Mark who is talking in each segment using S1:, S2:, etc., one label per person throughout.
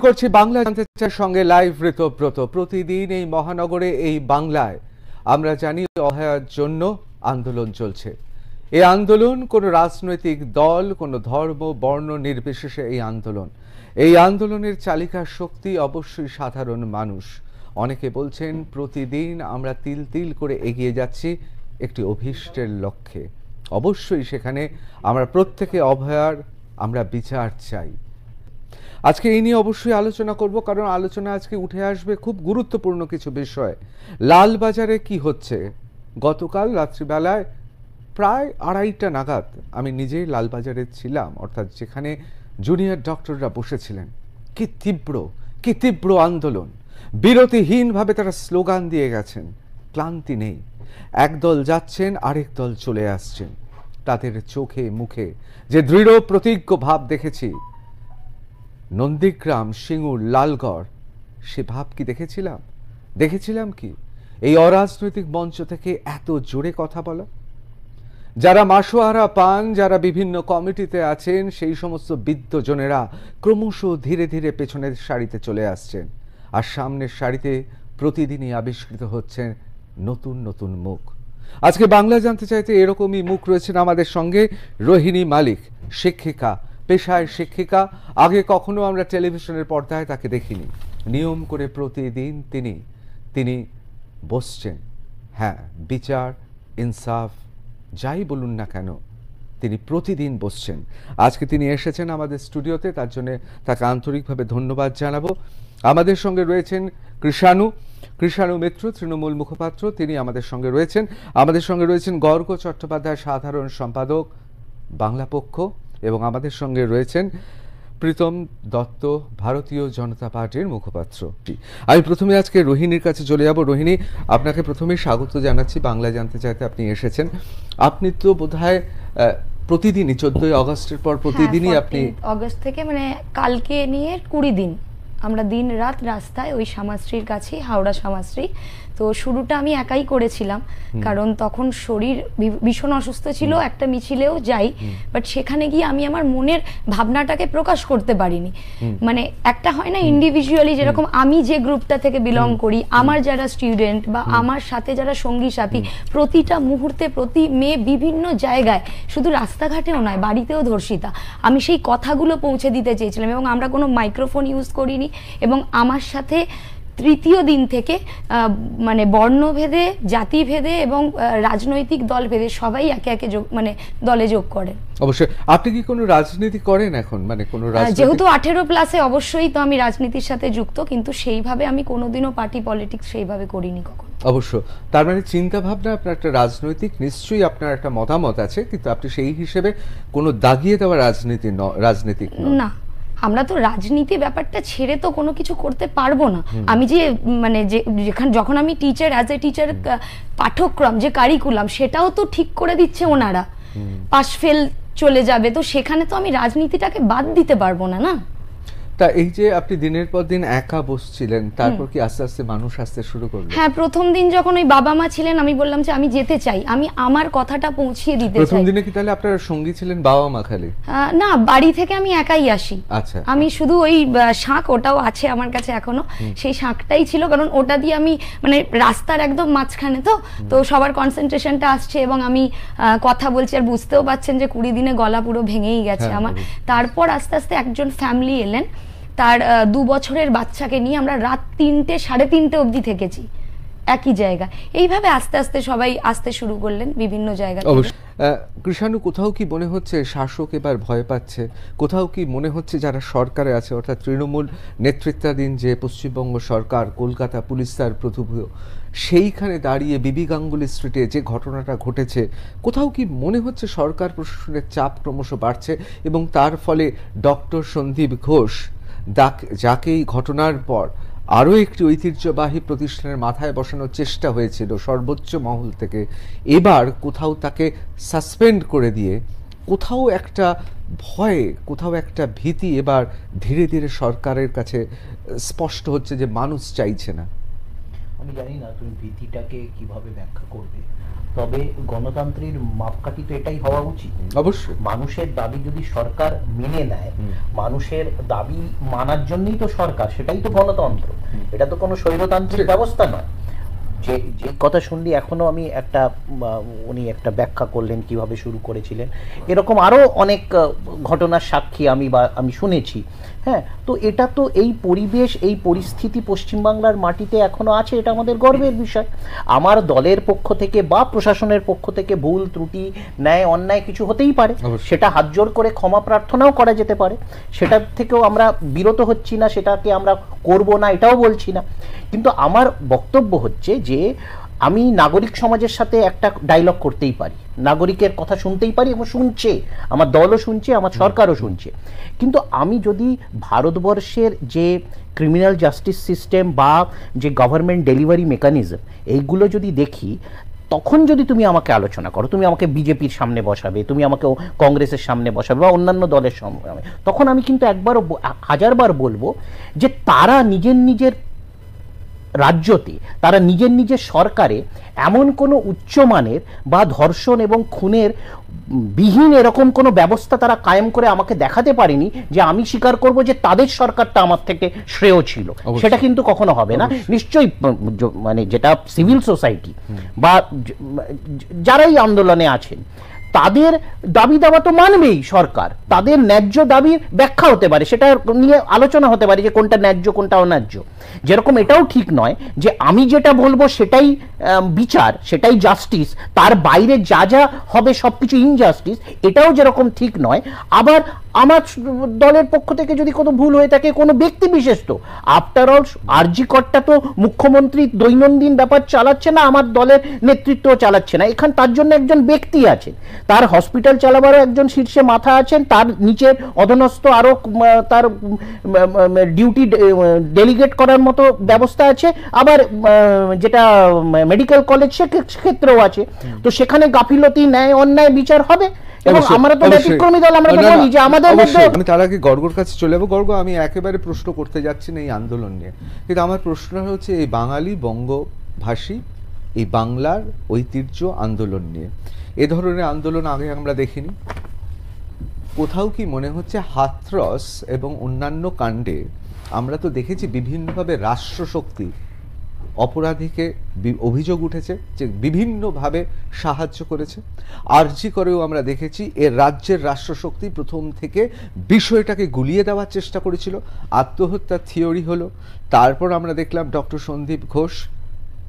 S1: করছি বাংলা জানতে চার সঙ্গে লাইভ ঋতব্রত। প্রতিদিন এই মহানগরে এই বাংলায় আমরা জানি অভয়ার জন্য আন্দোলন চলছে। এই আন্দোলন কোনো রাজনৈতিক দল, কোনো ধর্ম, বর্ণ নির্বিশেষে এই আন্দোলনের চালিকা শক্তি অবশ্যই সাধারণ মানুষ। অনেকে বলছেন প্রতিদিন আমরা তিল তিল করে এগিয়ে যাচ্ছি একটি অভীষ্টের লক্ষ্যে। অবশ্যই সেখানে আমরা প্রত্যেকে অভয়ার আমরা বিচার চাই। আজকে এই নিয়ে অবশ্যই আলোচনা করব, কারণ আলোচনা আজকে উঠে আসবে খুব গুরুত্বপূর্ণ কিছু বিষয়। লালবাজারে কি হচ্ছে? গতকাল রাত্রিবেলায় প্রায় 2:30টা নাগাদ আমি নিজেই লালবাজারে ছিলাম, অর্থাৎ যেখানে জুনিয়র ডক্টররা বসেছিলেন। কি তীব্র আন্দোলন! বিরতিহীনভাবে তারা স্লোগান দিয়ে গেছেন, ক্লান্তি নেই। একদল যাচ্ছেন, আরেক দল চলে আসছেন। তাদের চোখে মুখে যে দৃঢ় প্রতিজ্ঞ ভাব দেখেছি, নন্দীগ্রাম, সিঙ্গুর, লালগড়, সে ভাব কি দেখেছিলাম কি এই অরাজনৈতিক মঞ্চ থেকে এত জোরে কথা বলা? যারা মাসোয়ারা পান, যারা বিভিন্ন কমিটিতে আছেন, সেই সমস্ত বিদ্বজনেরা ক্রমশ ধীরে ধীরে পেছনের সারিতে চলে আসছেন, আর সামনের সারিতে প্রতিদিনই আবিষ্কৃত হচ্ছেন নতুন নতুন মুখ। আজকে বাংলা জানতে চাইতে এরকমই মুখ রয়েছেন আমাদের সঙ্গে। রোহিণী মালিক, শিক্ষিকা, পেশায় শিক্ষিকা। আগে কখনো আমরা টেলিভিশনের পর্দায় তাকে দেখিনি। নিয়ম করে প্রতিদিন তিনি বসছেন। হ্যাঁ, বিচার, ইনসাফ যাই বলুন না কেন, তিনি প্রতিদিন বসছেন। আজকে তিনি এসেছেন আমাদের স্টুডিওতে, তার জন্য তাকে আন্তরিকভাবে ধন্যবাদ জানাবো। আমাদের সঙ্গে রয়েছেন কৃষাণু মিত্র, তৃণমূল মুখপাত্র, তিনি আমাদের সঙ্গে রয়েছেন। আমাদের সঙ্গে রয়েছেন গর্গ চট্টোপাধ্যায়, সাধারণ সম্পাদক, বাংলা পক্ষ, এবং আমাদের সঙ্গে রয়েছেন প্রীতম দত্ত, ভারতীয় জনতা পার্টির মুখপাত্র। আমি প্রথমে আজকে রোহিণীর কাছে চলে যাব। রোহিণী, আপনাকে প্রথমে স্বাগত জানাচ্ছি বাংলা জানতে চাইতে। আপনি এসেছেন। আপনি তো বোধহয় প্রতিদিনই 14ই আগস্টের পর প্রতিদিনই আপনি
S2: আগস্ট থেকে মানে কালকে নিয়ে 20 দিন আমরা দিন রাত রাস্তায় ওই শ্যামাশ্রীর কাছে, হাওড়া শ্যামাশ্রী। তো শুরুটা আমি একাই করেছিলাম, কারণ তখন শরীর ভীষণ অসুস্থ ছিল। একটা মিছিলেও যাই, বাট সেখানে গিয়ে আমি আমার মনের ভাবনাটাকে প্রকাশ করতে পারিনি। মানে একটা হয় না ইন্ডিভিজুয়ালি, যেরকম আমি যে গ্রুপটা থেকে বিলং করি, আমার যারা স্টুডেন্ট বা আমার সাথে যারা সঙ্গী সাথী, প্রতিটা মুহূর্তে প্রতি মেয়ে বিভিন্ন জায়গায়, শুধু রাস্তাঘাটেও নয় বাড়িতেও ধর্ষিতা, আমি সেই কথাগুলো পৌঁছে দিতে চেয়েছিলাম। এবং আমরা কোনো মাইক্রোফোন ইউজ করিনি। এবং আমার সাথে তৃতীয় দিন থেকে মানে বর্ণভেদে, জাতিভেদে এবং রাজনৈতিক দলভেদে সবাই একে একে দলে যোগ করেন।
S1: অবশ্যই। আপনি কি কোনো রাজনীতি করেন এখন? মানে কোনো
S2: যেহেতু 18+ অবশ্যই তো আমি রাজনীতির সাথে যুক্ত, কিন্তু সেইভাবে আমি কোনোদিনও পার্টি পলিটিক্স সেইভাবে করিনি কখনো।
S1: অবশ্য তার মানে চিন্তা ভাবনা আপনার একটা রাজনৈতিক, নিশ্চয়ই আপনার একটা মতামত আছে, কিন্তু আপনি সেই হিসেবে কোনো দাগিয়ে দেওয়া রাজনীতিক
S2: না। আমরা তো রাজনীতি ব্যাপারটা ছেড়ে তো কোনো কিছু করতে পারবো না। আমি যে মানে যখন আমি টিচার, অ্যাজ এ টিচার, পাঠ্যক্রম যে কারিকুলাম সেটাও তো ঠিক করে দিচ্ছে ওনারা, পাস ফেল চলে যাবে, তো সেখানে তো আমি রাজনীতিটাকে বাদ দিতে পারবো না।
S1: তা এই যে আপনি দিনের পর দিন একা বসছিলেন, তারপর কি আস্তে আস্তে মানুষ আসতে শুরু করলো?
S2: হ্যাঁ, প্রথম দিন যখন ওই বাবা মা ছিলেন, আমি বললাম যে আমি যেতে চাই, আমি আমার কথাটা পৌঁছিয়ে দিতে চাই।
S1: প্রথম দিনে কি তাহলে আপনার সঙ্গী ছিলেন বাবা মা খালি?
S2: না, বাড়ি থেকে আমি একাই আসি।
S1: আচ্ছা।
S2: আমি শুধু ওই শাঁখ, ওটাও আছে আমার কাছে এখনো, সেই শাঁখটাই ছিল, কারণ ওটা দিয়ে আমি মানে রাস্তার একদম মাঝখানে তো সবার কনসেন্ট্রেশনটা আসছে এবং আমি কথা বলছি, আর বুঝতেও পাচ্ছেন যে 20 দিনে গলা পুরো ভেঙেই গেছে আমার। তারপর আস্তে আস্তে একজন ফ্যামিলি এলেন, তার 2 বছরের বাচ্চাকে নিয়ে আমরা রাত 3টে, 3:30 অবধি থেকেছি একই জায়গা। এইভাবে আস্তে আস্তে সবাই আসতে শুরু করলেন বিভিন্ন জায়গা থেকে।
S1: কৃষাণু, কোথাও কি মনে হচ্ছে শাসক এবার ভয় পাচ্ছে? কোথাও কি মনে হচ্ছে যারা সরকারে আছে, অর্থাৎ তৃণমূল নেতৃত্বাধীন যে পশ্চিমবঙ্গ সরকার, কলকাতা পুলিশ তার প্রতিভূ, সেইখানে দাঁড়িয়ে বিবি গাঙ্গুলি স্ট্রিটে যে ঘটনাটা ঘটেছে, কোথাও কি মনে হচ্ছে সরকার প্রশাসনের চাপ ক্রমশ বাড়ছে এবং তার ফলে ডক্টর সন্দীপ ঘোষ, যাকে এই ঘটনার পর আরও একটি ঐতিহ্যবাহী প্রতিষ্ঠানের মাথায় বসানোর চেষ্টা হয়েছিল সর্বোচ্চ মহল থেকে, এবার কোথাও তাকে সাসপেন্ড করে দিয়ে কোথাও একটা ভয়, কোথাও একটা ভীতি এবার ধীরে ধীরে সরকারের কাছে স্পষ্ট হচ্ছে যে মানুষ চাইছে না?
S3: আমি জানি না তুমি ভীতিটাকে কিভাবে ব্যাখ্যা করবে, তবে গণতন্ত্রের মাপকাঠি তো এটাই হওয়া উচিত।
S1: অবশ্যই
S3: মানুষের দাবি যদি সরকার মেনে নেয়, মানুষের দাবি মানার জন্যই তো সরকার, সেটাই তো গণতন্ত্র। এটা তো কোনো স্বৈরতান্ত্রিক ব্যবস্থা নয়। যে যে কথা শুনলি এখনো আমি একটা উনি একটা ব্যাখ্যা করলেন কিভাবে শুরু করেছিলেন, এরকম আরো অনেক ঘটনার সাক্ষী আমি শুনেছি। হ্যাঁ, তো এটা তো এই পরিবেশ, এই পরিস্থিতি পশ্চিমবাংলার মাটিতে এখনো আছে, এটা আমাদের গর্বের বিষয়। আমার দলের পক্ষ থেকে বা প্রশাসনের পক্ষ থেকে ভুল ত্রুটি, ন্যায় অন্যায় কিছু হতেই পারে, সেটা হাত জোর করে ক্ষমা প্রার্থনাও করা যেতে পারে, সেটার থেকেও আমরা বিরত হচ্ছি না, সেটাকে আমরা করব না এটাও বলছি না। কিন্তু আমার বক্তব্য হচ্ছে যে আমি নাগরিক সমাজের সাথে একটা ডায়লগ করতেই পারি, নাগরিকের কথা শুনতেই পারি, এবং শুনছে, আমার দলও শুনছে, আমার সরকারও শুনছে। কিন্তু আমি যদি ভারতবর্ষের যে ক্রিমিনাল জাস্টিস সিস্টেম বা যে গভর্নমেন্ট ডেলিভারি মেকানিজম, এইগুলো যদি দেখি, তখন যদি তুমি আমাকে আলোচনা করো, তুমি আমাকে বিজেপির সামনে বসাবে, তুমি আমাকে কংগ্রেসের সামনে বসাবে বা অন্যান্য দলের সামনে, তখন আমি কিন্তু একবারও হাজারবার বলবো যে তারা নিজের নিজের রাজ্যতে, তারা নিজের নিজের সরকারে এমন কোনো উচ্চমানের বা ধর্ষণ এবং খুনের বিহীন এরকম কোনো ব্যবস্থা তারা কায়েম করে আমাকে দেখাতে পারেনি যে আমি স্বীকার করব যে তাদের সরকারটা আমার থেকে শ্রেয় ছিল। সেটা কিন্তু কখনো হবে না। নিশ্চয়ই মানে যেটা সিভিল সোসাইটি বা যারাই আন্দোলনে আছেন, তাদের দাবি দাবা তো মানবেই সরকার, তাদের ন্যায্য দাবির ব্যাখ্যা হতে পারে, সেটা নিয়ে আলোচনা হতে পারে যে কোনটা ন্যায্য কোনটা অন্যায্য। যেরকম এটাও ঠিক নয় যে আমি যেটা বলবো সেটাই বিচার, সেটাই জাস্টিস, তার বাইরে যা যা হবে সবকিছু ইনজাস্টিস, এটাও যেরকম ঠিক নয়। আবার আমার দলের পক্ষ থেকে যদি কোনো ভুল হয়ে থাকে, কোনো ব্যক্তি বিশেষ, তো আফটার অল আরজি করটা তো মুখ্যমন্ত্রী দৈনন্দিন ব্যাপার চালাচ্ছে না, আমার দলের নেতৃত্ব চালাচ্ছে না, এখান তার জন্য একজন ব্যক্তি আছেন, তার হসপিটাল চালাবারও একজন শীর্ষে মাথা আছেন, তার নিচের অধীনস্থ আরো তার ডিউটি ডেলিগেট করার মতো ব্যবস্থা আছে, আবার যেটা মেডিকেল কলেজ সেক্ষেত্রেও আছে। তো সেখানে গাফিলতি, ন্যায় অন্যায় বিচার হবে। এবং আমরা তো ব্যতিক্রমী দল, আমরা তো বলি যে আমাদের মধ্যে।
S1: আমি তার আগে গর্গর কাছে চলে যাবো। গর্গ, আমি একেবারে প্রশ্ন করতে যাচ্ছি না এই আন্দোলন নিয়ে, কিন্তু আমার প্রশ্ন হচ্ছে এই বাঙালি বঙ্গভাষী এই বাংলার ঐতিহ্য আন্দোলন নিয়ে। এ ধরনের আন্দোলন আগে আমরা দেখিনি। কোথাও কি মনে হচ্ছে হাথরস এবং অন্যান্য কাণ্ডে আমরা তো দেখেছি বিভিন্নভাবে রাষ্ট্রশক্তি অপরাধীকে অভিযোগ উঠেছে যে বিভিন্নভাবে সাহায্য করেছে। আরজি করেও আমরা দেখেছি এর রাজ্যের রাষ্ট্রশক্তি প্রথম থেকে বিষয়টাকে গুলিয়ে দেওয়ার চেষ্টা করেছিল, আত্মহত্যার থিওরি হলো। তারপর আমরা দেখলাম ডক্টর সন্দীপ ঘোষ,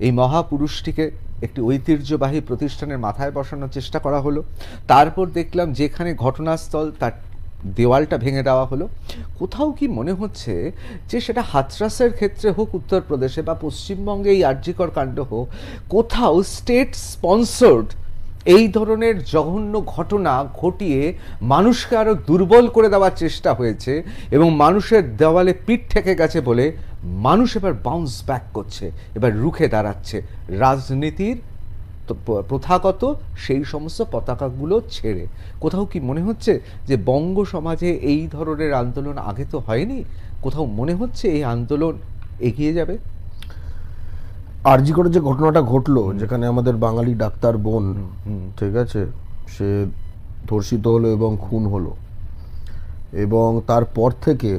S1: এই মহাপুরুষটিকে একটি ঐতিহ্যবাহী প্রতিষ্ঠানের মাথায় বসানোর চেষ্টা করা হলো। তারপর দেখলাম যেখানে ঘটনাস্থল তার দেওয়ালটা ভেঙে দেওয়া হলো। কোথাও কি মনে হচ্ছে যে সেটা হাথরাসের ক্ষেত্রে হোক উত্তরপ্রদেশে বা পশ্চিমবঙ্গে এই আরজিকর কাণ্ড হোক, কোথাও স্টেট স্পন্সর্ড এই ধরনের জঘন্য ঘটনা ঘটিয়ে মানুষকে আরো দুর্বল করে দেওয়ার চেষ্টা হয়েছে এবং মানুষের দেওয়ালে পিঠ ঠেকে গেছে বলে মানুষ এবার বাউন্স ব্যাক করছে, এবার রুখে দাঁড়াচ্ছে রাজনীতির প্রথাগত সেই সমস্ত পতাকাগুলো ছেড়ে। কোথাও কি মনে হচ্ছে যে বঙ্গ সমাজে এই ধরনের আন্দোলন আগে তো হয়নি, কোথাও মনে হচ্ছে এই আন্দোলন এগিয়ে যাবে?
S4: আরজি করে যে ঘটনাটা ঘটলো, যেখানে আমাদের বাঙালি ডাক্তার বোন, ঠিক আছে, সে ধর্ষিত হলো এবং খুন হলো, এবং তারপর থেকে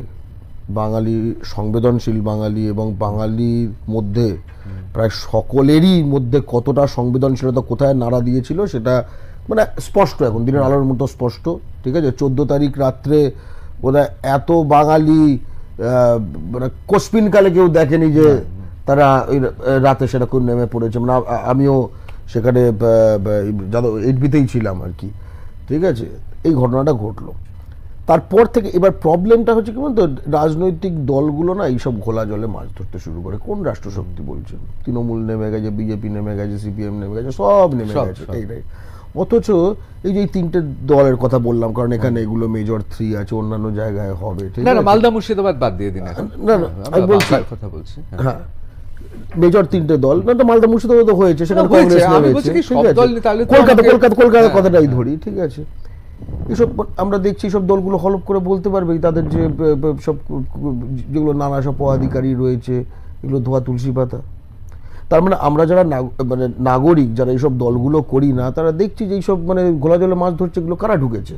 S4: বাঙালি, সংবেদনশীল বাঙালি এবং বাঙালির মধ্যে প্রায় সকলেরই মধ্যে কতটা সংবেদনশীলতা কোথায় নাড়া দিয়েছিল সেটা মানে স্পষ্ট, এখন দিনের আলোর মতো স্পষ্ট। ঠিক আছে, 14 তারিখ রাত্রে বোধহয় এত বাঙালি মানে কোসপিনকালে কেউ দেখেনি যে তারা ওই রাতে সেরকম নেমে পড়েছে। মানে আমিও সেখানে এইচবিতেই ছিলাম আর কি। ঠিক আছে, এই ঘটনাটা ঘটলো। তারপর থেকে এবার প্রবলেমটা হচ্ছে কি বলতো, রাজনৈতিক দলগুলো না এইসব ঘোলা জলে মাছ ধরতে শুরু করে। কোন রাষ্ট্রশক্তি বলছেন? তৃণমূল নেমে গেছে, বিজেপি নেমে গেছে, সিপিএম নেমে গেছে, সব নেমে গেছে। এইটাই। অথচ এই যে 3টে দলের কথা বললাম, কারণ এখানে এগুলো মেজর 3 আছে, অন্যান্য জায়গায় হবে। ঠিক আছে,
S1: মালদা মুর্শিদাবাদ বাদ দিয়ে দিন,
S4: না না আমি বলছি
S1: কথা বলছি।
S4: হ্যাঁ, মেজর 3টে দল, না তো মালদা মুর্শিদাবাদ তো হয়েছে, সেখানে কংগ্রেস নেমেছে। কলকাতার কথাটাই ধরি। ঠিক আছে, এসব আমরা দেখছি সব দলগুলো হলপ করে বলতে পারবে তাদের যে সব যেগুলো নানা সব পদাধিকারী রয়েছে, এগুলো ধোয়া তুলসী পাতা। তার মানে আমরা যারা মানে নাগরিক যারা এইসব দলগুলো করি না, তারা দেখছি যে এইসব মানে ঘোলা জলে মাছ ধরছে, এগুলো কারা ঢুকেছে?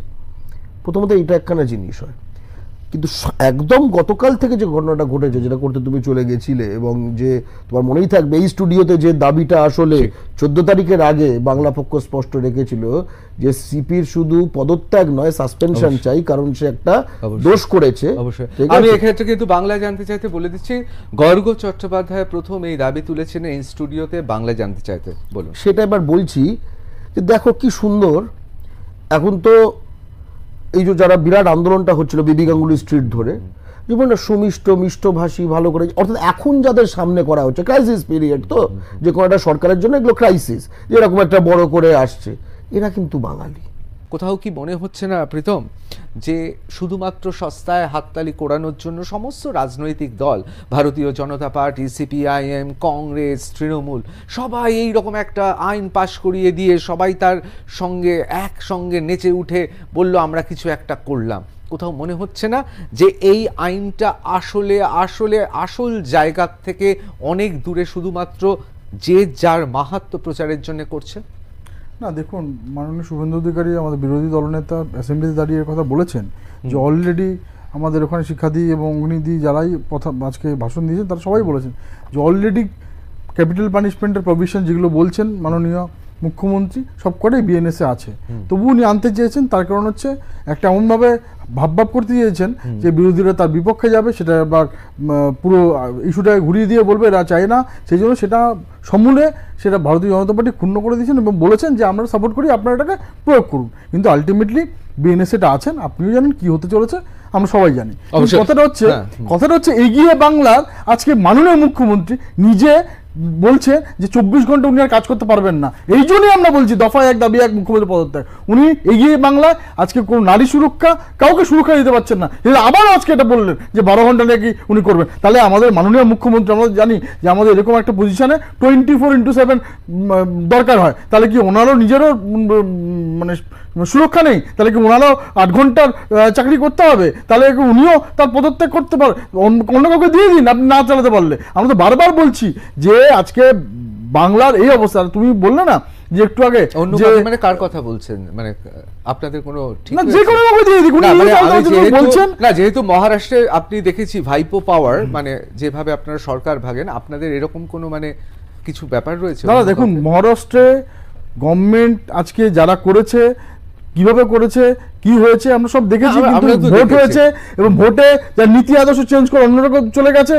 S4: প্রথমত এটা একখানা জিনিস হয়। কিন্তু একদম গতকাল থেকে যে ঘটনাটা ঘটেছে, যেটা করতে তুমি চলে গেছিলে, এবং যে তোমার মনেই থাকবে এই স্টুডিওতে যে দাবিটা আসলে 14 তারিখের আগে বাংলা পক্ষ স্পষ্ট রেখেছিল যে সিপির শুধু পদত্যাগ নয়, সাসপেনশন চাই, কারণ সে একটা দোষ করেছে।
S1: অবশ্যই আমি এক্ষেত্রে কিন্তু বাংলায় জানতে চাইতে বলে দিচ্ছি, গর্গ চট্টোপাধ্যায় প্রথম এই দাবি তুলেছেন এই স্টুডিওতে বাংলায় জানতে চাইতে। বলুন।
S4: সেটা এবার বলছি যে দেখো কি সুন্দর, এখন তো এই যে যারা বিরাট আন্দোলনটা হচ্ছিল বিবি গাঙ্গুলি স্ট্রিট ধরে, জীবনটা সুমিষ্ট মিষ্টভাষী ভালো করে, অর্থাৎ এখন যাদের সামনে করা হচ্ছে ক্রাইসিস পিরিয়ড, তো যে কোনো একটা সরকারের জন্য এগুলো ক্রাইসিস, যেরকম একটা বড় করে আসছে, এরা কিন্তু বাঙালি।
S1: কোথাও কি মনে হচ্ছে না প্রীতম যে শুধুমাত্র সস্তায় হাততালি কোড়ানোর জন্য সমস্ত রাজনৈতিক দল, ভারতীয় জনতা পার্টি, সিপিআইএম, কংগ্রেস, তৃণমূল, সবাই এই রকম একটা আইন পাশ করিয়ে দিয়ে সবাই তার সঙ্গে একসঙ্গে নেচে উঠে বলল আমরা কিছু একটা করলাম? কোথাও মনে হচ্ছে না যে এই আইনটা আসলে আসলে আসল জায়গা থেকে অনেক দূরে, শুধুমাত্র যে যার মাহাত্ম্য প্রচারের জন্য করছে?
S5: না দেখুন, মাননীয় শুভেন্দু অধিকারী আমাদের বিরোধী দলনেতা অ্যাসেম্বলিতে দাঁড়িয়ে কথা বলেছেন যে অলরেডি আমাদের ওখানে শিক্ষাদি এবং অগ্নিদি যারাই আজকে ভাষণ দিয়েছেন তারা সবাই বলেছেন যে অলরেডি ক্যাপিটাল পানিশমেন্টের প্রভিশন যেগুলো বলছেন মাননীয় মুখ্যমন্ত্রী সবকটাই বিএনএসে আছে। তবু উনি আনতে চেয়েছেন, তার কারণ হচ্ছে একটা এমনভাবে ভাবভাব করতে চেয়েছেন যে বিরোধীরা তার বিপক্ষে যাবে, সেটা আবার পুরো ইস্যুটাকে ঘুরিয়ে দিয়ে বলবে এরা চায় না, সেই জন্য সেটা সমূলে সেটা ভারতীয় জনতা পার্টি ক্ষুণ্ণ করে দিয়েছেন এবং বলেছেন যে আমরা সাপোর্ট করি, আপনারা এটাকে প্রয়োগ করুন। কিন্তু আলটিমেটলি বিএনএস এটা আছেন, আপনিও জানেন কি হতে চলেছে, আমরা সবাই জানি। কথাটা হচ্ছে এগিয়ে বাংলার আজকে মাননীয় মুখ্যমন্ত্রী নিজে বলছে যে 24 ঘন্টা উনি আর কাজ করতে পারবেন না, এই জন্যই আমরা বলছি দফা 1 দাবি 1 মুখ্যমন্ত্রী পদত্যাগ। উনি এগিয়ে বাংলায় আজকে কোনো নারী সুরক্ষা কাউকে সুরক্ষা দিতে পারছেন না, আবার আজকে এটা বললেন যে 12 ঘন্টা নাকি উনি করবেন। তাহলে আমাদের মাননীয় মুখ্যমন্ত্রী, আমরা জানি যে আমাদের এরকম একটা পজিশনে 24x7 দরকার হয়, তাহলে কি ওনারও নিজেরও মানে সুরক্ষা নেই? তাহলে কি ওনারও 8 ঘন্টার চাকরি করতে হবে? তাহলে উনিও তার পদত্যাগ করতে পারে, অন্য কাউকে দিয়ে দিন আপনি না চালাতে পারলে। আমরা তো বারবার বলছি যে আজকে বাংলার এই অবস্থা। তুমি বললে না যে একটু আগে,
S1: মানে কার কথা বলছেন? মানে আপনাদের কোনো ঠিক
S5: না, যে কোনো কাউকে দিয়ে দিন বলছেন
S1: না, যেহেতু মহারাষ্ট্রে আপনি দেখেছি ভাইপো পাওয়ার, মানে যেভাবে আপনারা সরকার ভাগেন, আপনাদের এরকম কোনো মানে কিছু ব্যাপার রয়েছে?
S5: দাদা দেখুন, মহারাষ্ট্রে গভর্নমেন্ট আজকে যারা করেছে, কিভাবে করেছে, কি হয়েছে আমরা সব দেখেছি। ভোট হয়েছে এবং ভোটে যার নীতি আদর্শ চেঞ্জ করে অন্যরকম চলে গেছে,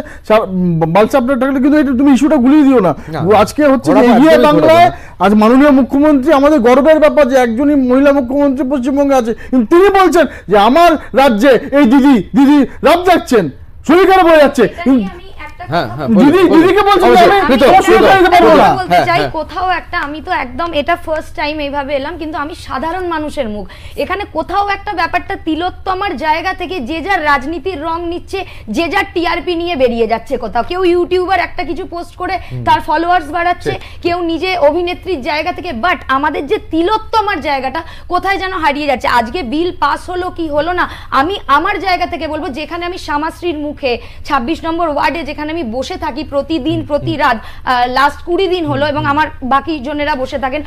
S5: কিন্তু এটা তুমি ইস্যুটা গুলিয়ে দিও না। আজকে হচ্ছে এগিয়ে বাংলায় আজ মাননীয় মুখ্যমন্ত্রী, আমাদের গর্বের ব্যাপার যে একজনই মহিলা মুখ্যমন্ত্রী পশ্চিমবঙ্গে আছে, কিন্তু তিনি বলছেন যে আমার রাজ্যে এই দিদি রাত যাচ্ছেন, শরীর খারাপ হয়ে যাচ্ছে।
S2: কোথাও একটা, আমি তো একদম এটা ফার্স্ট টাইম এইভাবে এলাম, কিন্তু আমি সাধারণ মানুষের মুখ এখানে কোথাও একটা ব্যাপারটা তিলোত্তমার জায়গা থেকে যে যার রাজনীতির রং নিচ্ছে, যে যার টিআরপি নিয়ে বেরিয়ে যাচ্ছে। কোথাও কেউ ইউটিউবার একটা কিছু পোস্ট করে তার ফলোয়ার্স বাড়াচ্ছে, কেউ নিজে অভিনেত্রীর জায়গা থেকে, বাট আমাদের যে তিলোত্তমার জায়গাটা কোথায় যেন হারিয়ে যাচ্ছে। আজকে বিল পাস হলো কি হলো না, আমি আমার জায়গা থেকে বলবো, যেখানে আমি শ্যামাশ্রীর মুখে 26 নম্বর ওয়ার্ডে যেখানে আমি বসে থাকি প্রতিদিন প্রতি রাত, লাস্ট 20 দিন হলো, এবং আমার বাকি জনেরা বসে থাকেন,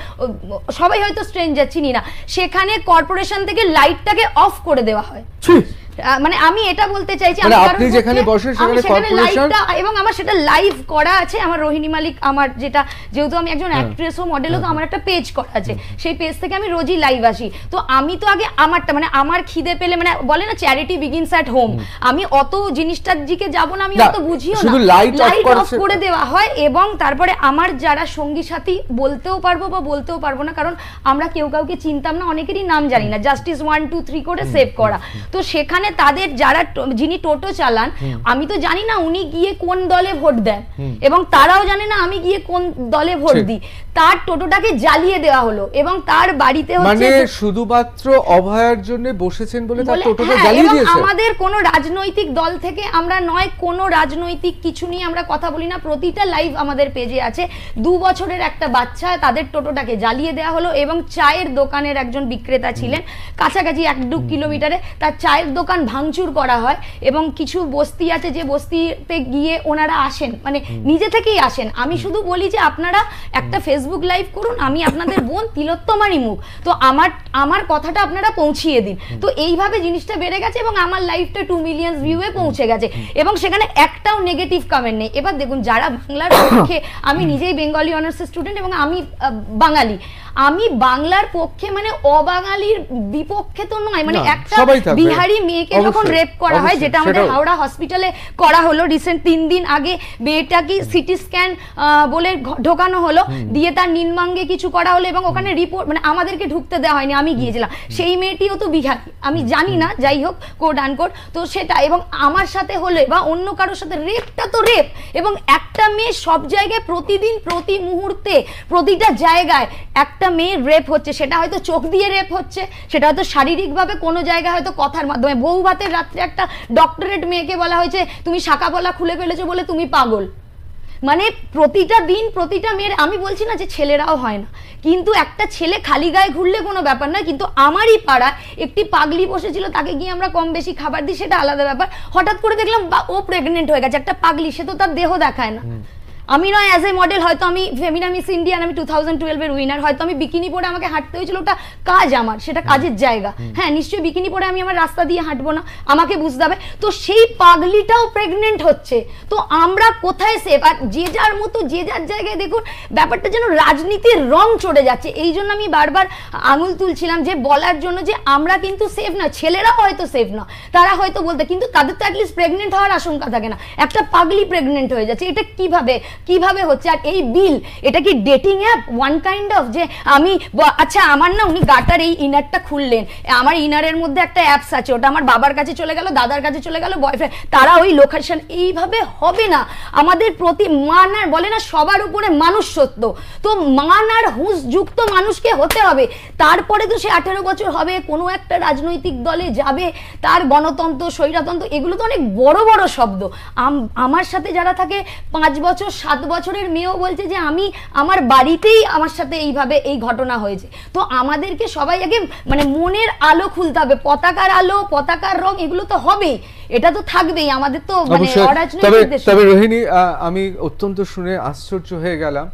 S2: সবাই হয়তো স্ট্রেঞ্জার চিনি না, সেখানে কর্পোরেশন থেকে লাইটটাকে অফ করে দেওয়া হয়। মানে আমি এটা বলতে চাইছি,
S1: আপনি যেখানে বসেন সেখানে কর্পোরেশন,
S2: এবং আমার সেটা লাইভ করা আছে। আমার রোহিণী মালিক, আমার যেটা, যেহেতু আমি একজন অ্যাক্ট্রেস ও মডেলও, তো আমার একটা পেজ করা আছে, সেই পেজ থেকে আমি রোজই লাইভ আসি। তো আমি তো আগে আমারটা, মানে আমার খিদে পেলে, মানে বলে না চ্যারিটি বিগিনস অ্যাট হোম, আমি অত জিনিসটার দিকে যাব না, আমি অত বুঝিও না, লাইট অফ করে দেওয়া হয়। এবং তারপরে আমার যারা সঙ্গী সাথী, বলতেও পারবো বা বলতেও পারবো না, কারণ আমরা কেউ কাউকে চিনতাম না, অনেকেরই নাম জানি না, জাস্টিস 1 2 3 করে সেভ করা। তো সেখানে তাদের যারা, যিনি টোটো চালান, আমি তো জানি না উনি গিয়ে কোন দলে ভোট দেন, এবং তারাও জানে না আমি গিয়ে কোন দলে ভোট দিই। তার টোটোটাকে জ্বালিয়ে দেওয়া হলো এবং তার বাড়িতে
S1: মানে শুধুমাত্র অভয়ার জন্য বসেছেন বলে তার টোটোটা জ্বালিয়ে দিয়েছে।
S2: আমাদের কোনো রাজনৈতিক দল থেকে আমরা নয়, কোনো রাজনৈতিক কিছু নিয়ে আমরা কথা বলি না, প্রতিটা লাইভ আমাদের পেজে আছে। 2 বছরের একটা বাচ্চা, তাদের টোটোটাকে জ্বালিয়ে দেওয়া হলো, এবং চায়ের দোকানের একজন বিক্রেতা ছিলেন, কাছাকাছি 1-2 কিলোমিটারে, তার চায়ের দোকান দোকান ভাঙচুর করা হয় এবং কিছু বস্তি আছে যে বস্তিতে গিয়ে ওনারা আসেন, মানে নিজে থেকেই আসেন। আমি শুধু বলি যে আপনারা একটা ফেসবুক লাইভ করুন, আমি আপনাদের বোন তিলোত্তমারই মুখ, তো আমার কথাটা আপনারা পৌঁছিয়ে দিন। তো এইভাবে জিনিসটা বেড়ে গেছে এবং আমার লাইভটা 2 মিলিয়ন ভিউয়ে পৌঁছে গেছে এবং সেখানে একটাও নেগেটিভ কমেন্ট নেই। এবার দেখুন, যারা বাংলার পক্ষে, আমি নিজেই বেঙ্গলি অনার্সের স্টুডেন্ট এবং আমি বাঙালি, আমি বাংলার পক্ষে মানে অবাঙালির বিপক্ষে তো নয়। মানে একটা বিহারি মেয়েকে যখন রেপ করা হয়, যেটা আমাদের হাওড়া হসপিটালে করা হলো রিসেন্ট 3 দিন আগে, মেয়েটাকে সিটি স্ক্যান বলে ঢোকানো হলো, দিয়ে তার নিম্নাঙ্গে কিছু করা হলো এবং ওখানে রিপোর্ট, মানে আমাদেরকে ঢুকতে দেওয়া হয়নি, আমি গিয়েছিলাম। সেই মেয়েটিও তো বিহারি, আমি জানি না, যাই হোক, কোড আনকোড তো সেটা, এবং আমার সাথে হলে বা অন্য কারোর সাথে, রেপটা তো রেপ। এবং একটা মেয়ে সব জায়গায় প্রতিদিন, প্রতি মুহূর্তে, প্রতিটা জায়গায় একটা মেয়ের রেপ হচ্ছে। সেটা হয়তো চোখ দিয়ে রেপ হচ্ছে, সেটা হয়তো শারীরিকভাবে, কোনো জায়গায় হয়তো কথার মাধ্যমে। বউ ভাতের রাত্রে একটা ডক্টরেট মেয়েকে বলা হয়েছে তুমি শাখা পলা খুলে ফেলেছো বলে তুমি পাগল। মানে প্রতিটা দিন, প্রতিটা মেয়ের, আমি বলছি না যে ছেলেরাও হয় না, কিন্তু একটা ছেলে খালি গায়ে ঘুরলে কোনো ব্যাপার নয়, কিন্তু আমারই পাড়ায় একটি পাগলি বসেছিল, তাকে গিয়ে আমরা কম বেশি খাবার দিই, সেটা আলাদা ব্যাপার। হঠাৎ করে দেখলাম ও প্রেগনেন্ট হয়ে গেছে, একটা পাগলি, সে তো তার দেহ দেখায় না। আমি নয় অ্যাজ এ মডেল, হয়তো আমি ফেমিনা মিস ইন্ডিয়ান, আমি 2012-এর উইনার, হয়তো আমি বিকিনি পরে আমাকে হাঁটতে হয়েছিল, ওটা কাজ আমার, সেটা কাজের জায়গা। হ্যাঁ, নিশ্চয়ই বিকিনি পরে আমি আমার রাস্তা দিয়ে হাঁটবো না, আমাকে বুঝতে হবে। তো সেই পাগলিটাও প্রেগনেন্ট হচ্ছে, তো আমরা কোথায় সেফ? আর যে যার মতো, যে যার জায়গায়, দেখুন ব্যাপারটা যেন রাজনীতির রং চড়ে যাচ্ছে। এই জন্য আমি বারবার আঙুল তুলছিলাম যে বলার জন্য যে আমরা কিন্তু সেফ না, ছেলেরাও হয়তো সেফ না, তারা হয়তো বলতে, কিন্তু তাদের তো অ্যাটলিস্ট প্রেগনেন্ট হওয়ার আশঙ্কা থাকে না। একটা পাগলি প্রেগনেন্ট হয়ে যাচ্ছে, এটা কিভাবে হচ্ছে? আর এই বিল, এটা কি dating app one kind of? যে আমি, আচ্ছা আমার না, উনি গাটার এই ইনারটা খুললেন, আমার ইনারের মধ্যে একটা অ্যাপস আছে, ওটা আমার বাবার কাছে চলে গেল, দাদার কাছে চলে গেল, বয়ফ্রেন্ড, তারা ওই লোকেশন। এইভাবে হবে না। আমাদের প্রতি মান আর, বলে না সবার উপরে মানুষ সত্য, তো মান আর হুঁশ যুক্ত মানুষকে হতে হবে। তারপরে তো সে 18 বছর হবে, কোনো একটা রাজনৈতিক দলে যাবে, তার গণতন্ত্র, স্বৈরতন্ত্র, এগুলো তো অনেক বড় বড় শব্দ। আমার সাথে যারা থাকে 5 বছর 7 বছরের মেয়েও বলছে যে আমি, আমার বাড়িতেই আমার সাথে এইভাবে এই ঘটনা হয়েছে। তো আমাদেরকে সবাই আগে মানে মনের আলো খুলতে হবে। পতাকার আলো, পতাকার রং, এগুলো তো হবেই, এটা তো থাকবেই আমাদের তো, মানে অরাজনৈতিক দেশ।
S1: তবে রোহিণী, আমি অত্যন্ত শুনে আশ্চর্য হয়ে গেলাম,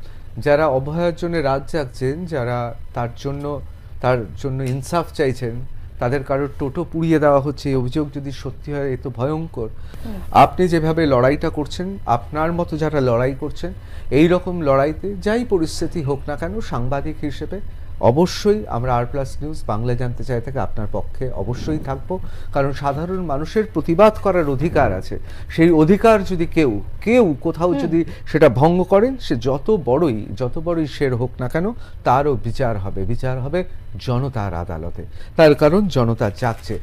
S1: যারা অভয়ার জন্য রাত জাগছেন, যারা তার জন্য ইনসাফ চাইছেন, তাদের কারোর টোটো পুড়িয়ে দেওয়া হচ্ছে, এই অভিযোগ যদি সত্যি হয়, এ তো ভয়ঙ্কর। আপনি যেভাবে লড়াইটা করছেন, আপনার মতো যারা লড়াই করছেন, এই রকম লড়াইতে যাই পরিস্থিতি হোক না কেন, সাংবাদিক হিসেবে অবশ্যই আমরা আর+ নিউজ বাংলা জানতে চাই থেকে আপনার পক্ষে অবশ্যই থাকবো। কারণ সাধারণ মানুষের প্রতিবাদ করার অধিকার আছে, সেই অধিকার যদি কেউ কোথাও যদি সেটা ভঙ্গ করেন, সে যত বড়ই শের হোক না কেন, তারও বিচার হবে জনতার আদালতে। তার কারণ জনতা জাগছে।